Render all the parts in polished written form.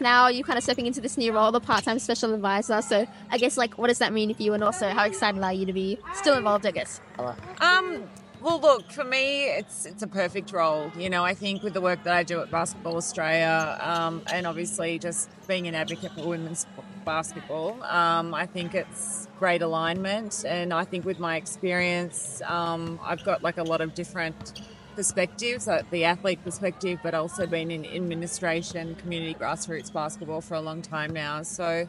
Now you're kind of stepping into this new role, the part-time special advisor. So I guess, like, what does that mean for you? And also, how excited are you to be still involved, I guess? Well, look, for me, it's a perfect role. I think with the work that I do at Basketball Australia, and obviously just being an advocate for women's basketball, I think it's great alignment. And I think with my experience, I've got like a lot of different perspectives, like the athlete perspective, but also been in administration, community grassroots basketball for a long time now. So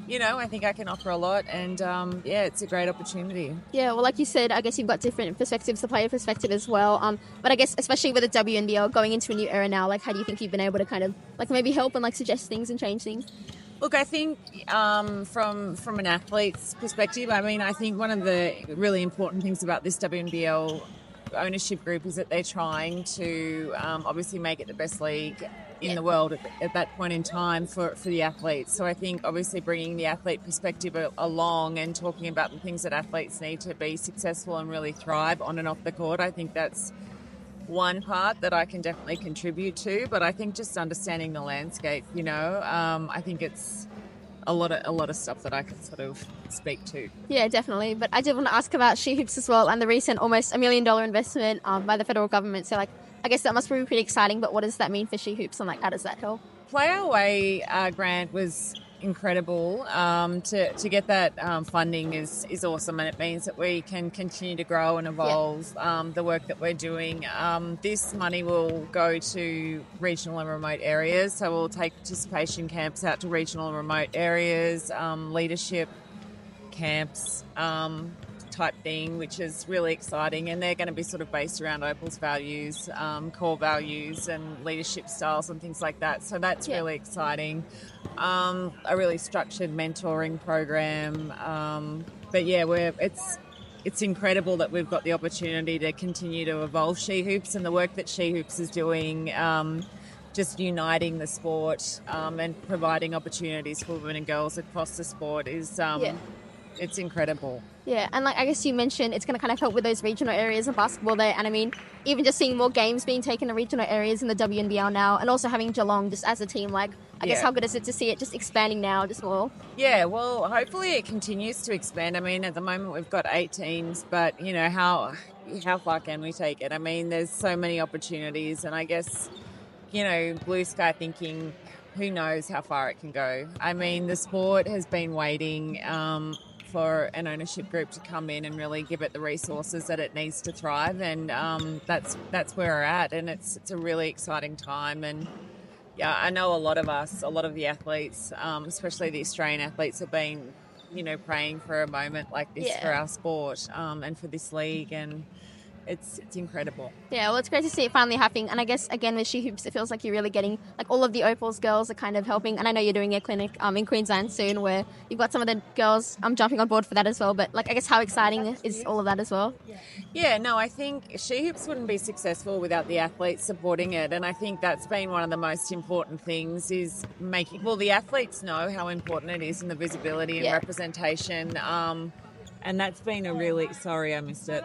I think I can offer a lot, and it's a great opportunity. Yeah, well, like you said, I guess you've got different perspectives, the player perspective as well. But I guess especially with the WNBL going into a new era now, like, how do you think you've been able to kind of like maybe help and like suggest things and change things? Look, I think from an athlete's perspective, I think one of the really important things about this WNBL ownership group is that they're trying to obviously make it the best league in the world at that point in time for the athletes. So I think obviously bringing the athlete perspective along and talking about the things that athletes need to be successful and really thrive on and off the court, I think that's one part that I can definitely contribute to. But I think just understanding the landscape, I think it's a lot of stuff that I can sort of speak to. Yeah, definitely. But I did want to ask about She Hoops as well, and the recent almost $1 million investment by the federal government. So, like, I guess that must be pretty exciting. But what does that mean for She Hoops, and like, how does that help? Play Our Way grant was incredible. To get that funding is awesome, and it means that we can continue to grow and evolve the work that we're doing. This money will go to regional and remote areas, so we'll take participation camps out to regional and remote areas, leadership camps type thing, which is really exciting, and they're going to be sort of based around Opal's values, core values and leadership styles and things like that. So that's really exciting. A really structured mentoring program. But yeah, it's incredible that we've got the opportunity to continue to evolve She Hoops, and the work that She Hoops is doing, just uniting the sport and providing opportunities for women and girls across the sport is it's incredible. Yeah, and like I guess you mentioned, it's going to kind of help with those regional areas of basketball there. And I mean, even just seeing more games being taken to regional areas in the WNBL now, and also having Geelong just as a team, like, I guess how good is it to see it just expanding now just more? Yeah, well, hopefully it continues to expand. I mean, at the moment we've got 8 teams, but, how far can we take it? I mean, there's so many opportunities, and I guess, blue sky thinking, who knows how far it can go. I mean, the sport has been waiting for an ownership group to come in and really give it the resources that it needs to thrive, and that's where we're at, and it's a really exciting time. And yeah, I know a lot of the athletes, especially the Australian athletes, have been praying for a moment like this for our sport and for this league, and it's incredible. Yeah, well, it's great to see it finally happening. And I guess, again, with She Hoops, it feels like you're really getting, like, all of the Opals girls are kind of helping. And I know you're doing a clinic in Queensland soon where you've got some of the girls jumping on board for that as well. But, like, I guess how exciting is all of that as well? Yeah, no, I think She Hoops wouldn't be successful without the athletes supporting it. And I think that's been one of the most important things, is the athletes know how important it is, and the visibility and representation. And that's been a really... Sorry, I missed it.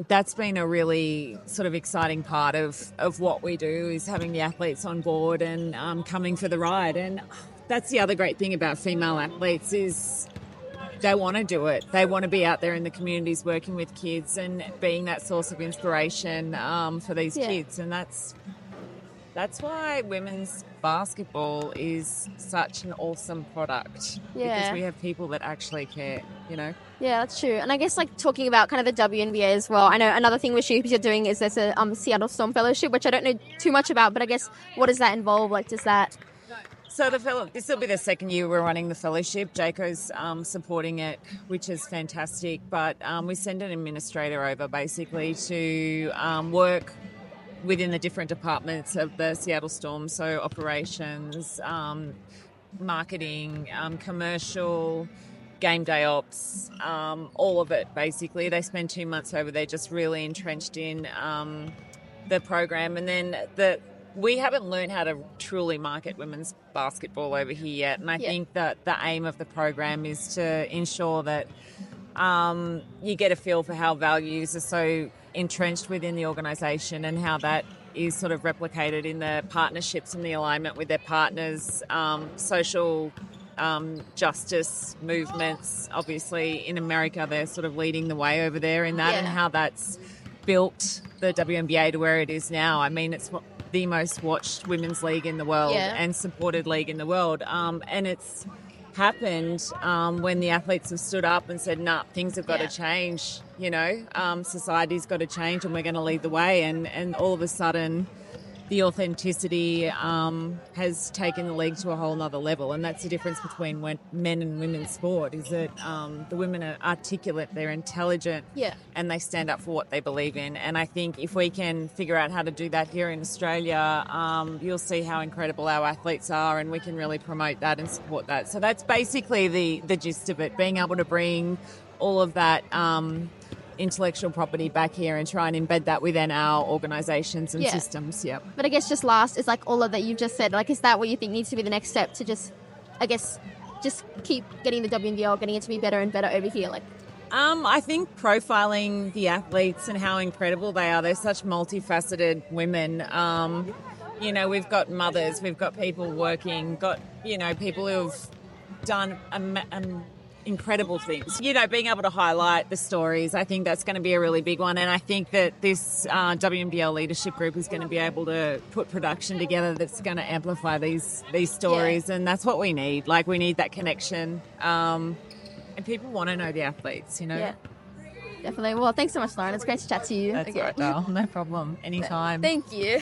That's been a really sort of exciting part of what we do, is having the athletes on board and coming for the ride. And that's the other great thing about female athletes, is they want to do it. They want to be out there in the communities working with kids and being that source of inspiration for these kids. And that's why women's basketball is such an awesome product, because we have people that actually care, Yeah, that's true. And I guess, like, talking about kind of the WNBA as well, I know another thing with She Hoops you're doing is there's a Seattle Storm Fellowship, which I don't know too much about, but I guess what does that involve? Like, does that... So this will be the second year we're running the fellowship. Jaco's supporting it, which is fantastic. But we send an administrator over basically to work within the different departments of the Seattle Storm, so operations, marketing, commercial, game day ops, all of it basically. They spend 2 months over there just really entrenched in the program. And then we haven't learned how to truly market women's basketball over here yet, and I think that the aim of the program is to ensure that you get a feel for how values are so entrenched within the organisation, and how that is sort of replicated in the partnerships and the alignment with their partners, social justice movements. Obviously, in America, they're sort of leading the way over there in that, and how that's built the WNBA to where it is now. I mean, it's the most watched women's league in the world and supported league in the world. And it's happened when the athletes have stood up and said, nah, things have got to change, you know, society's got to change and we're going to lead the way. And all of a sudden, the authenticity has taken the league to a whole nother level. And that's the difference between men and women's sport, is that the women are articulate, they're intelligent, and they stand up for what they believe in. And I think if we can figure out how to do that here in Australia, you'll see how incredible our athletes are, and we can really promote that and support that. So that's basically the gist of it, being able to bring all of that intellectual property back here and try and embed that within our organisations and systems. But I guess just last is like all of that you've just said, like, is that what you think needs to be the next step to just, I guess, just keep getting the WNBL, getting it to be better and better over here? Like, I think profiling the athletes and how incredible they are. They're such multifaceted women. You know, we've got mothers, we've got people working, got, you know, people who've done incredible things. You know, being able to highlight the stories, I think that's going to be a really big one. And I think that this WNBL leadership group is going to be able to put production together that's going to amplify these stories. And that's what we need. Like, we need that connection. And people want to know the athletes, you know. Yeah, definitely. Well, thanks so much, Lauren. It's great to chat to you. That's right, Dale. No problem. Anytime. Thank you.